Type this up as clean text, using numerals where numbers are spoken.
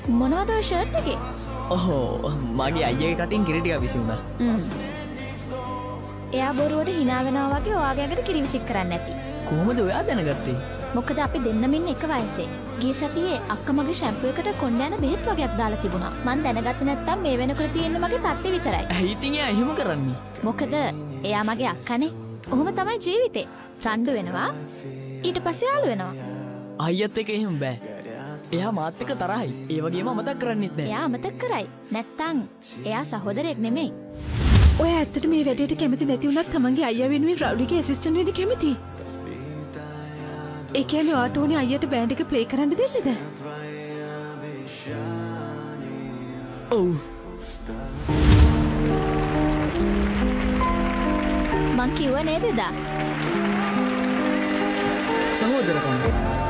මොනවද ඔය ෂර්ට් එකේ? ඔහෝ මගේ අයියගේ කටින් කිරි ටිකක් විසි වුණා. එයා බොරුවට hina වෙනවා වගේ ඔයාගේ අකට කිරිවිසික් කරන්නේ නැති. කොහොමද ඔයා දැනගත්තේ? මොකද අපි දෙන්නම ඉන්නේ එක වයසේ. ගිය සතියේ අක්කා මගේ ෂැම්පූ එකට කොණ්ඩ යන බෙහෙත් වගේක් දාලා තිබුණා. මං දැනගත්තේ නැත්තම් මේ වෙනකොට තියෙන්නේ මගේ තත්ත්වය විතරයි. ඇයි ඉතින් එයා එහෙම කරන්නේ? මොකද එයා මගේ අක්කනේ. ඔහොම තමයි ජීවිතේ. රණ්ඩු වෙනවා. ඊට පස්සේ යාළු වෙනවා. අයියත් එක එහෙම බෑ. එයා මාත් එක්ක තරහයි. ඒ වගේම අමතක කරන්නෙත් නෑ. එයා අමතක කරයි. නැත්තම් එයා සහෝදරයෙක් නෙමෙයි. ඔය ඇත්තට මේ වැඩේට කැමති නැති වුණත් තමන්ගේ අයියා වෙනුවෙන් රවුලිගේ ඇසිස්ටන්ට් වෙන්න කැමති. ඒ කියන්නේ ඔයාට ඕනේ අයියට බෑන්ඩ් එක ප්ලේ කරන්න දෙන්නද? ඔව්. මං කිව්ව නේද එදා? සහෝදරකම්.